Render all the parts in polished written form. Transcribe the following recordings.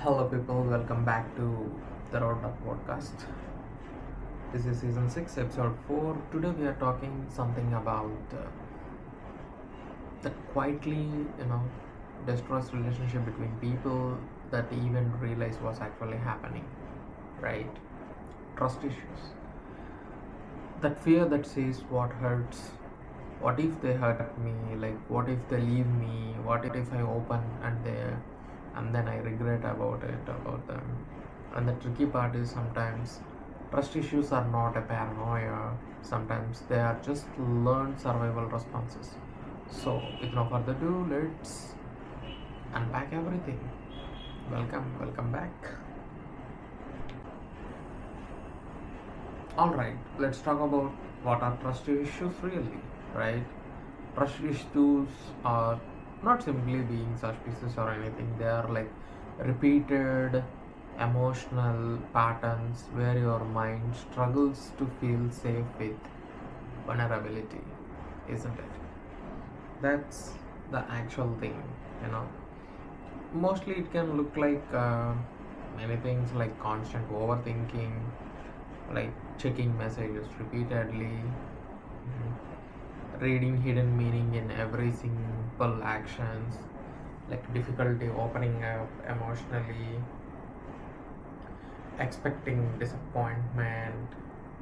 Hello, people. Welcome back to the Road Up podcast. This is season 6, episode 4. Today, we are talking something about that quietly, destroys relationship between people that even realize what's actually happening, right? Trust issues. That fear that says what hurts. What if they hurt me? Like, what if they leave me? What if I open and then I regret about them? And the tricky part is sometimes trust issues are not a paranoia. Sometimes they are just learned survival responses. So, with no further ado, let's unpack everything. Welcome back. Alright, let's talk about what are trust issues really, right? Trust issues are not simply being suspicious or anything, they are like repeated emotional patterns where your mind struggles to feel safe with vulnerability, isn't it? That's the actual thing, you know. Mostly it can look like many things like constant overthinking, like checking messages repeatedly, reading hidden meaning in every simple actions, like difficulty opening up emotionally, expecting disappointment,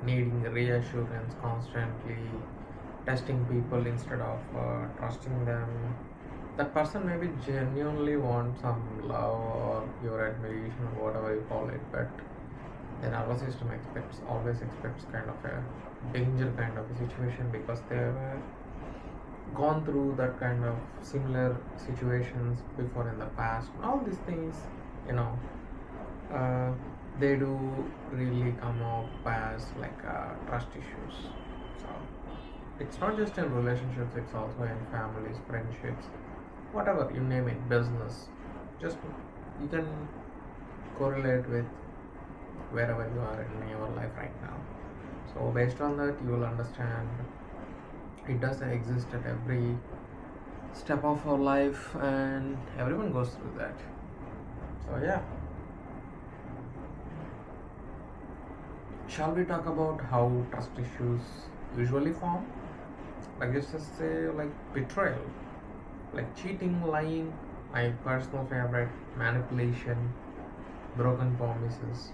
needing reassurance constantly, testing people instead of trusting them. That person maybe genuinely wants some love or your admiration or whatever you call it, but the nervous system always expects kind of a danger kind of a situation because they have gone through that kind of similar situations before in the past. All these things, you know, uh, they do really come up as like trust issues. So it's not just in relationships; it's also in families, friendships, whatever you name it, business. Just you can correlate with wherever you are in your life right now. So based on that, you will understand it does exist at every step of our life, and everyone goes through that. So yeah, shall we talk about how trust issues usually form? Like just say like betrayal, like cheating, lying, my personal favorite, manipulation, broken promises.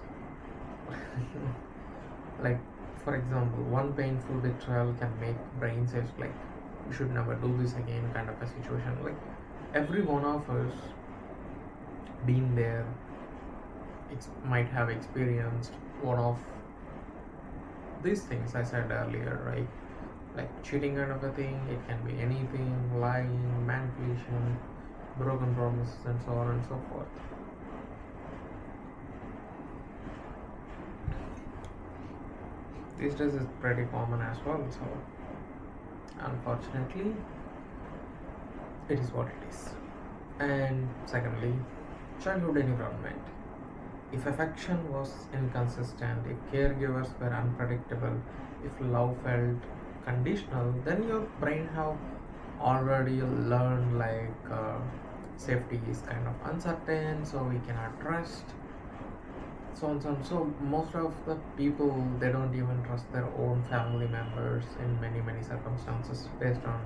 Like for example, one painful betrayal can make brain cells like you should never do this again kind of a situation. Like every one of us been there, might have experienced one of these things I said earlier, right? Like cheating kind of a thing, it can be anything, lying, manipulation, broken promises, and so on and so forth. These days is pretty common as well, so unfortunately it is what it is. And secondly, childhood environment. If affection was inconsistent, if caregivers were unpredictable, if love felt conditional, then your brain have already learned like safety is kind of uncertain, so we cannot trust. So on, so on. So most of the people they don't even trust their own family members in many circumstances based on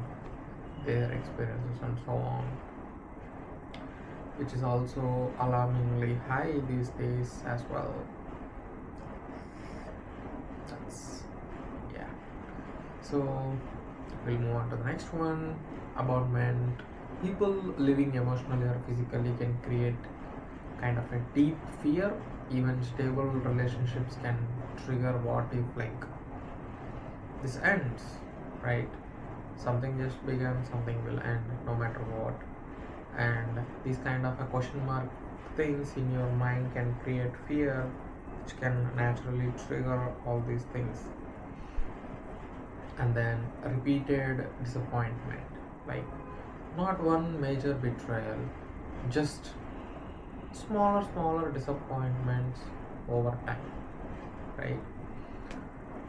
their experiences and so on, which is also alarmingly high these days as well. That's yeah. So we'll move on to the next one. Abandonment. People living emotionally or physically can create kind of a deep fear. Even stable relationships can trigger what if like this ends, right? Something just began, something will end no matter what. And these kind of a question mark things in your mind can create fear, which can naturally trigger all these things. And then repeated disappointment, like not one major betrayal, just smaller disappointments over time, right?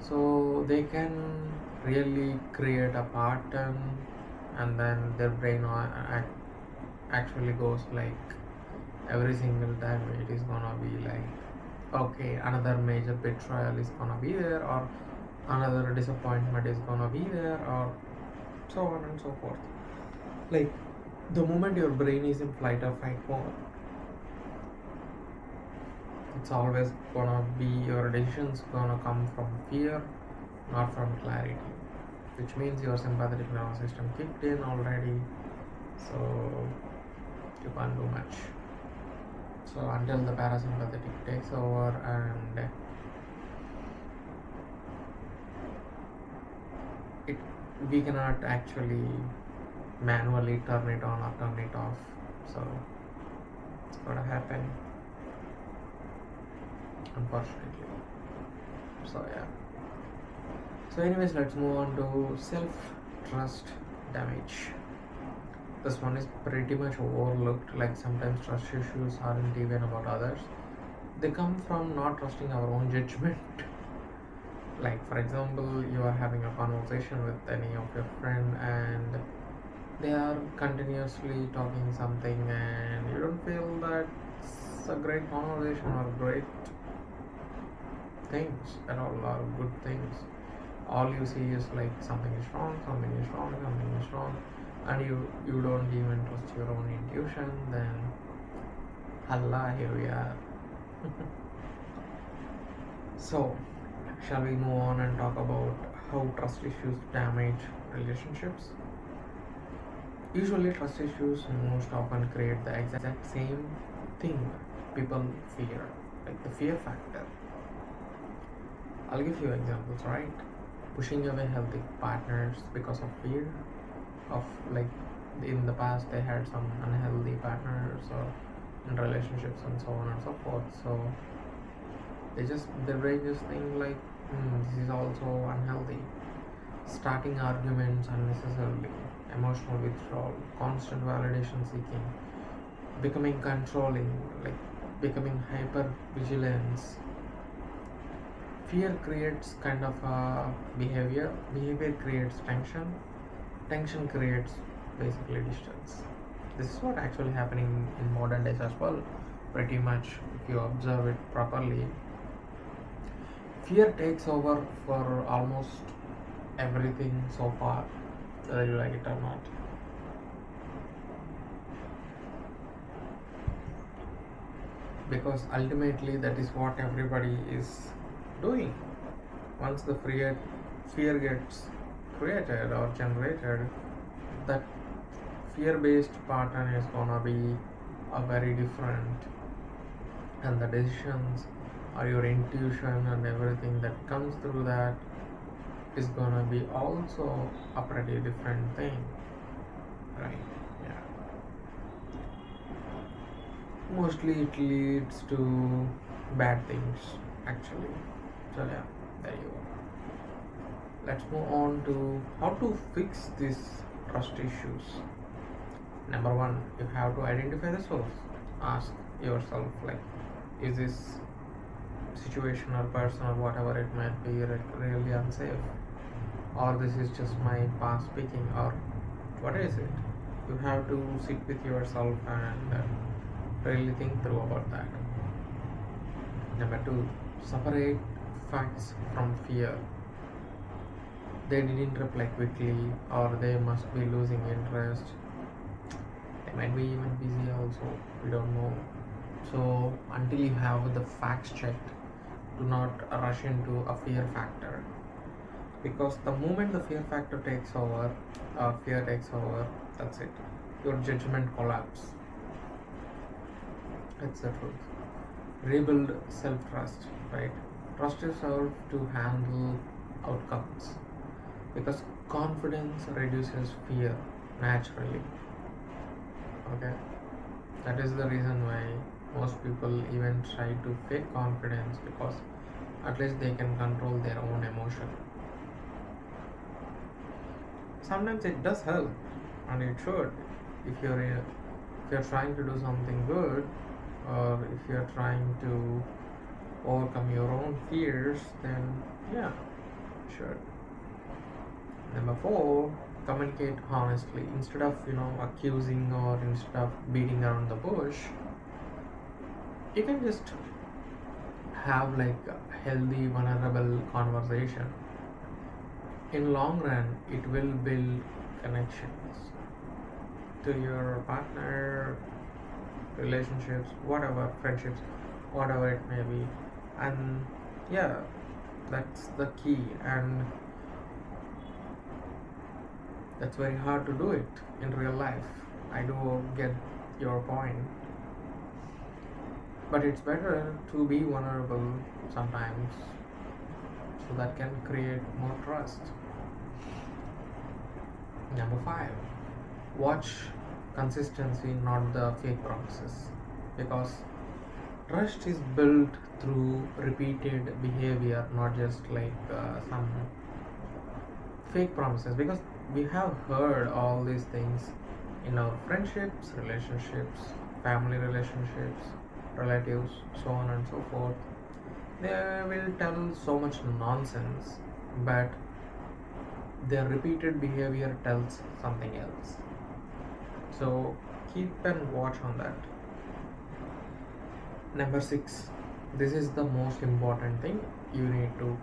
So they can really create a pattern, and then their brain actually goes like every single time it is gonna be like, okay, another major betrayal is gonna be there, or another disappointment is gonna be there, or so on and so forth. Like, the moment your brain is in flight or fight mode, it's always gonna be, your decisions gonna come from fear, not from clarity, which means your sympathetic nervous system kicked in already, so you can't do much. So until the parasympathetic takes over, and it we cannot actually manually turn it on or turn it off, so it's gonna happen, unfortunately. So yeah, so anyways, let's move on to self-trust damage. This one is pretty much overlooked. Like, sometimes trust issues aren't even about others, they come from not trusting our own judgment. Like, for example, you are having a conversation with any of your friend, and they are continuously talking something, and you don't feel that it's a great conversation or great things at all, or good things. All you see is like something is wrong, something is wrong, something is wrong, and you don't even trust your own intuition. Then Allah, here we are. So, shall we move on and talk about how trust issues damage relationships? Usually, trust issues most often create the exact same thing people fear, like the fear factor. I'll give you examples, right? Pushing away healthy partners because of fear of, like, in the past they had some unhealthy partners or in relationships and so on and so forth. So their brain just think like, this is also unhealthy. Starting arguments unnecessarily, emotional withdrawal, constant validation seeking, becoming controlling, like becoming hyper vigilance. Fear creates kind of a behavior creates tension creates basically distance. This is what actually happening in modern days as well, pretty much. If you observe it properly, fear takes over for almost everything so far, whether you like it or not. Because ultimately that is what everybody is doing. Once the fear gets created or generated, that fear-based pattern is gonna be a very different, and the decisions or your intuition and everything that comes through that is gonna be also a pretty different thing, right? Yeah, mostly it leads to bad things actually. So yeah, there you go. Let's move on to how to fix these trust issues. Number one, you have to identify the source. Ask yourself, like, is this situation or person or whatever it might be really unsafe, or this is just my past speaking, or what is it? You have to sit with yourself and really think through about that. Number two, separate facts from fear. They didn't reply quickly, or they must be losing interest. They might be even busy also, we don't know. So until you have the facts checked, do not rush into a fear factor, because the moment the fear factor takes over, fear takes over, that's it, your judgment collapse. It's the truth. Rebuild self-trust, right? Trust yourself to handle outcomes, because confidence reduces fear naturally. Okay, that is the reason why most people even try to fake confidence, because at least they can control their own emotion. Sometimes it does help, and it should. If you're trying to do something good, or if you're trying to overcome your own fears, then yeah, sure. Number four, communicate honestly. Instead of accusing, or instead of beating around the bush, You can just have like a healthy vulnerable conversation. In long run it will build connections to your partner, relationships, whatever, friendships, whatever it may be. And yeah, that's the key. And that's very hard to do it in real life. I do get your point, but it's better to be vulnerable sometimes, so that can create more trust. Number 5, watch consistency, not the fake promises, because trust is built through repeated behavior, not just like some fake promises. Because we have heard all these things in our friendships, relationships, family relationships, relatives, so on and so forth. They will tell so much nonsense, but their repeated behavior tells something else. So keep and watch on that. Number 6, this is the most important thing. You need to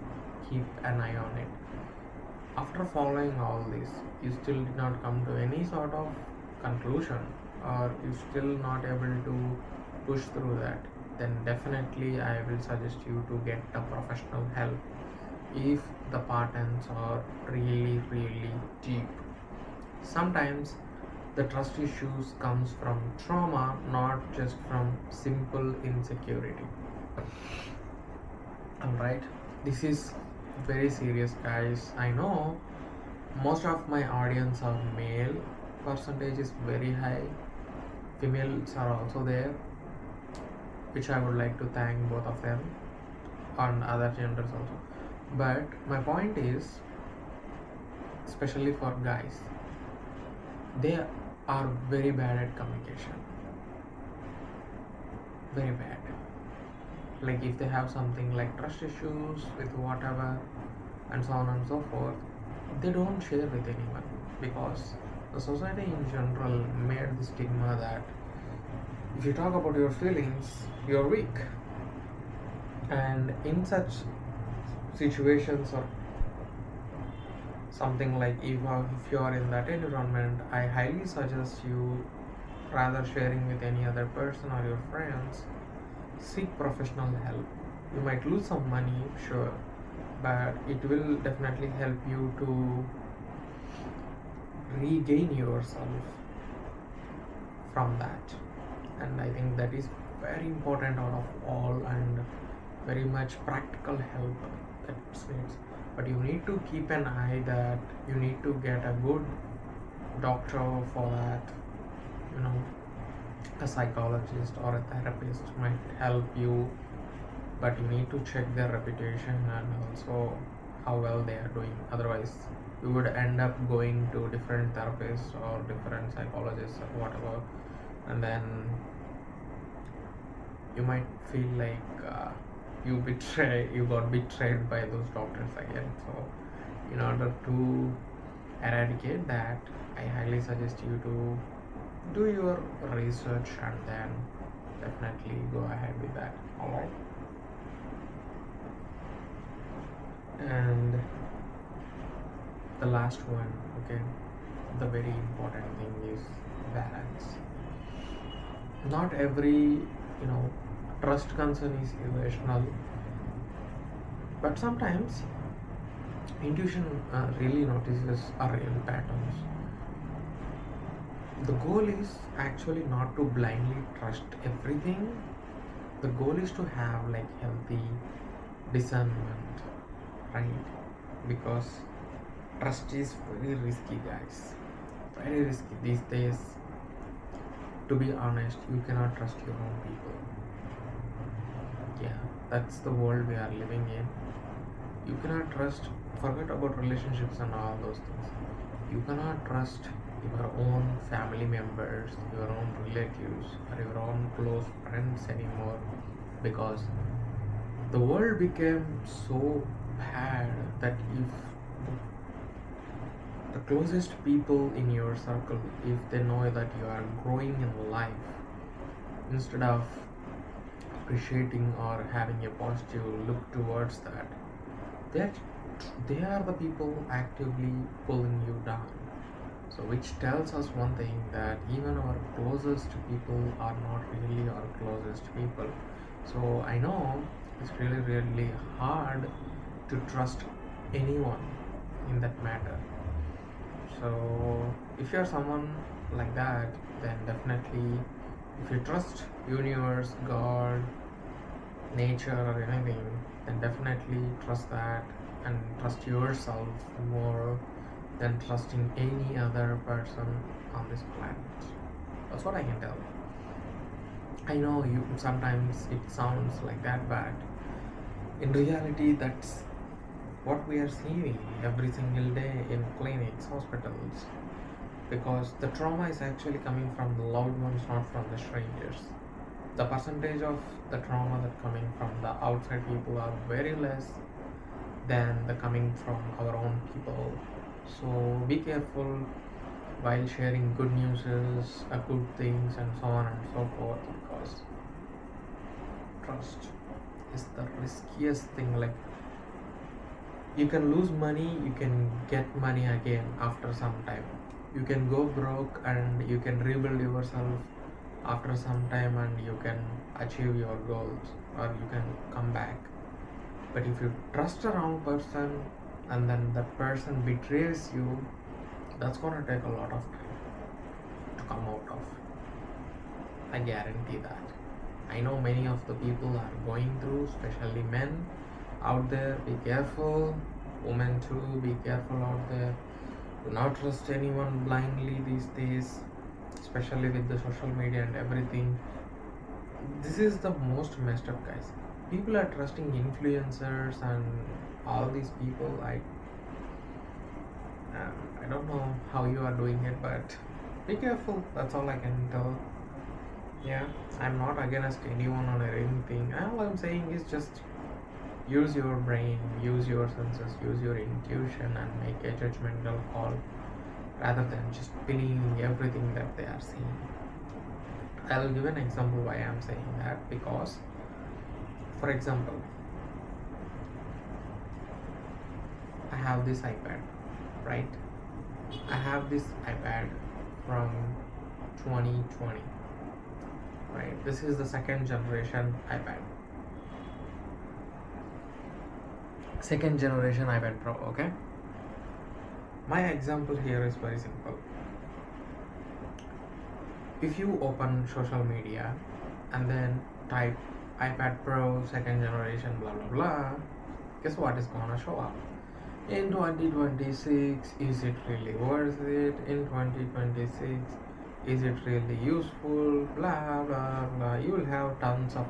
keep an eye on it. After following all this, you still did not come to any sort of conclusion, or you still not able to push through that, then definitely I will suggest you to get a professional help if the patterns are really really deep. Sometimes the trust issues comes from trauma, not just from simple insecurity. Alright, this is very serious, guys. I know most of my audience are male, percentage is very high. Females are also there, which I would like to thank both of them, and other genders also. But my point is, especially for guys, they are very bad at communication. Very bad. Like if they have something like trust issues with whatever and so on and so forth, they don't share with anyone, because the society in general made the stigma that if you talk about your feelings, you're weak. And in such situations, or something like if you are in that environment, I highly suggest you, rather sharing with any other person or your friends, seek professional help. You might lose some money, sure, but it will definitely help you to regain yourself from that. And I think that is very important out of all, and very much practical help that's needs. But you need to keep an eye that you need to get a good doctor for that. You know, a psychologist or a therapist might help you, but you need to check their reputation and also how well they are doing. Otherwise you would end up going to different therapists or different psychologists or whatever, and then you might feel like you got betrayed by those doctors again. So in order to eradicate that, I highly suggest you to do your research and then definitely go ahead with that. All right. And the last one, okay, the very important thing is balance. Not every, trust concern is irrational, but sometimes intuition really notices our real patterns. The goal is actually not to blindly trust everything. The goal is to have like healthy discernment, right? Because trust is very risky, guys, very risky these days. To be honest, you cannot trust your own people. Yeah, that's the world we are living in. You cannot trust, forget about relationships and all those things. You cannot trust your own family members, your own relatives, or your own close friends anymore, because the world became so bad that if the closest people in your circle, if they know that you are growing in life, instead of appreciating or having a positive look towards that, that they are the people actively pulling you down. So which tells us one thing, that even our closest people are not really our closest people. So I know it's really really hard to trust anyone in that matter. So if you're someone like that, then definitely, if you trust universe, God, nature or anything, then definitely trust that, and trust yourself more than trusting any other person on this planet. That's what I can tell. I know you sometimes it sounds like that, but in reality that's what we are seeing every single day in clinics, hospitals, because the trauma is actually coming from the loved ones, not from the strangers. The percentage of the trauma that coming from the outside people are very less than the coming from our own people. So be careful while sharing good news, good things, and so on and so forth, because trust is the riskiest thing. Like, you can lose money, you can get money again after some time. You can go broke and you can rebuild yourself after some time, and you can achieve your goals, or you can come back. But if you trust a wrong person and then that person betrays you, that's gonna take a lot of time to come out of. I guarantee that. I know many of the people are going through, especially men out there. Be careful. Women too, be careful out there. Do not trust anyone blindly these days, especially with the social media and everything. This is the most messed up, guys. People are trusting influencers and all these people. I don't know how you are doing it, but be careful. That's all I can tell. Yeah, I'm not against anyone or anything. All I'm saying is just use your brain, use your senses, use your intuition, and make a judgmental call rather than just believing everything that they are saying. I'll give an example why I'm saying that, because, for example, I have this iPad, right? I have this iPad from 2020, right? This is the second generation iPad. Second generation iPad Pro, okay? My example here is very simple. If you open social media and then type iPad Pro second generation blah blah blah, guess what is gonna show up? In 2026, is it really worth it? In 2026, is it really useful? Blah blah blah. You will have tons of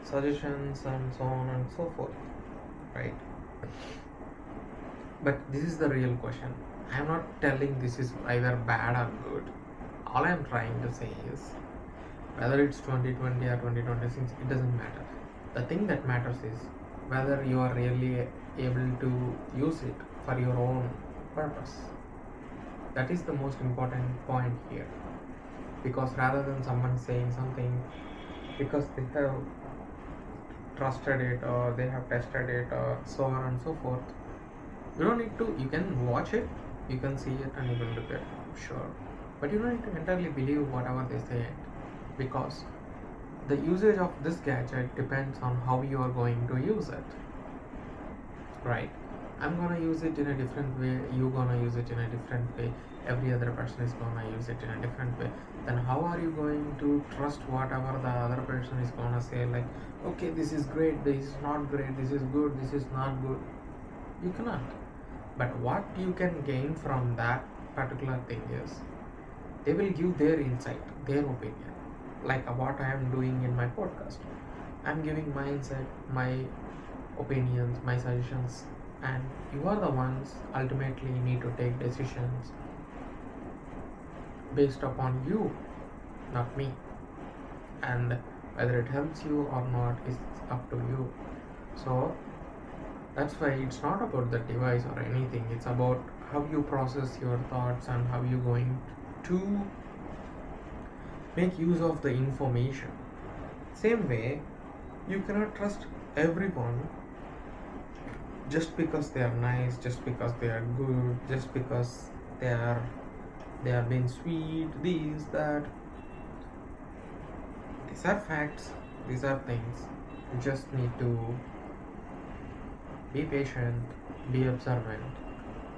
suggestions and so on and so forth, right? But this is the real question. I am not telling this is either bad or good. All I am trying to say is, whether it's 2020 or 2026, it doesn't matter. The thing that matters is whether you are really able to use it for your own purpose. That is the most important point here. Because rather than someone saying something because they have trusted it or they have tested it or so on and so forth, you don't need to. You can watch it, you can see it, and you will look at it, sure, but you don't need to entirely believe whatever they say, because the usage of this gadget depends on how you are going to use it, right? I'm gonna use it in a different way, you're gonna use it in a different way, every other person is gonna use it in a different way. Then how are you going to trust whatever the other person is gonna say, like, okay, this is great, this is not great, this is good, this is not good? You cannot. But what you can gain from that particular thing is, they will give their insight, their opinion, like what I am doing in my podcast. I'm giving my insight, my opinions, my suggestions, and you are the ones ultimately need to take decisions based upon you, not me. And whether it helps you or not is up to you. So that's why it's not about the device or anything. It's about how you process your thoughts and how you're going to make use of the information. Same way, you cannot trust everyone just because they are nice, just because they are good, just because they are they are being sweet, these, that. These are facts, these are things. You just need to be patient, be observant,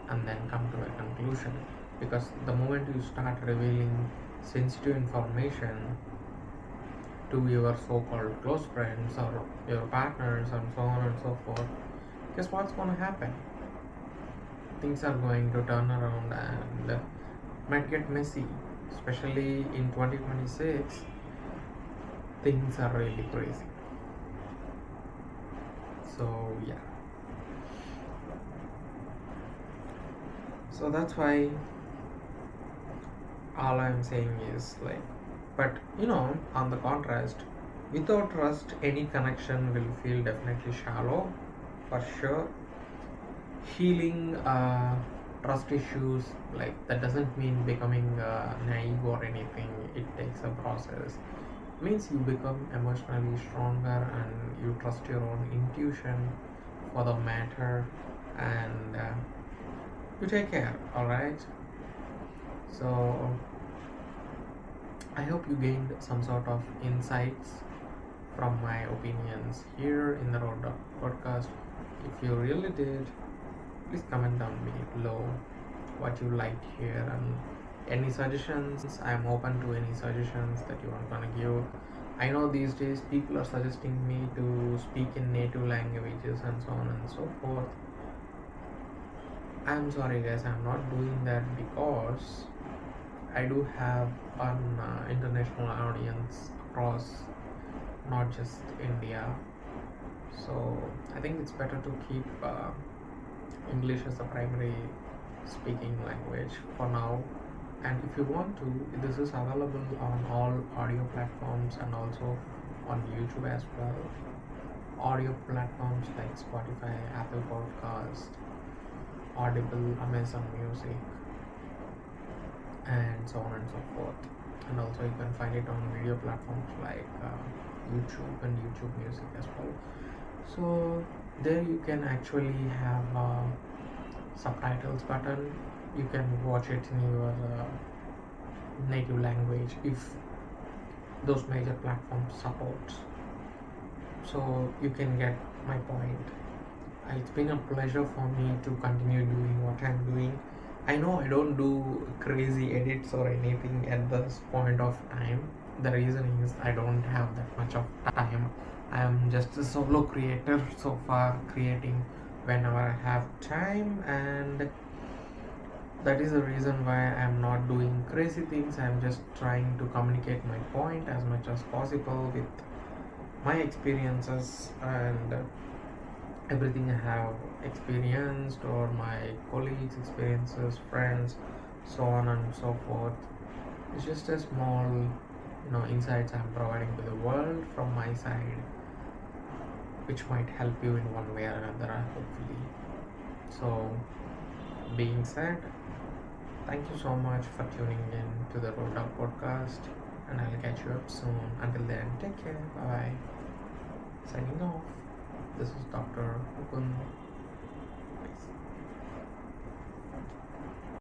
and then come to a conclusion. Because the moment you start revealing sensitive information to your so-called close friends or your partners and so on and so forth, guess what's going to happen? Things are going to turn around and might get messy, especially in 2026. Things are really crazy. So yeah, so that's why all I'm saying is like, but on the contrast, without trust any connection will feel definitely shallow, for sure. Healing trust issues, like, that doesn't mean becoming naive or anything. It takes a process. It means you become emotionally stronger and you trust your own intuition for the matter, and you take care. All right, so I hope you gained some sort of insights from my opinions here in the Road Dog podcast. If you really did, please comment down below what you liked here and any suggestions. I'm open to any suggestions that you are gonna give. I know these days people are suggesting me to speak in native languages and so on and so forth. I'm sorry guys, I'm not doing that because I do have an international audience across, not just India. So I think it's better to keep English as a primary speaking language for now. And if you want to, this is available on all audio platforms and also on YouTube as well. Audio platforms like Spotify, Apple Podcast, Audible, Amazon Music, and so on and so forth. And also you can find it on video platforms like YouTube and YouTube Music as well. So there you can actually have subtitles button. You can watch it in your native language if those major platforms support. So you can get my point. It's been a pleasure for me to continue doing what I'm doing. I know I don't do crazy edits or anything at this point of time. The reason is I don't have that much of time. I am just a solo creator so far, creating whenever I have time, and that is the reason why I'm not doing crazy things. I'm just trying to communicate my point as much as possible with my experiences and everything I have experienced, or my colleagues' experiences, friends, so on and so forth. It's just a small, insights I'm providing to the world from my side, which might help you in one way or another, hopefully. So, being said, thank you so much for tuning in to the Road Dog podcast, and I'll catch you up soon. Until then, take care. Bye bye. Signing off. This is Dr. MUKUND.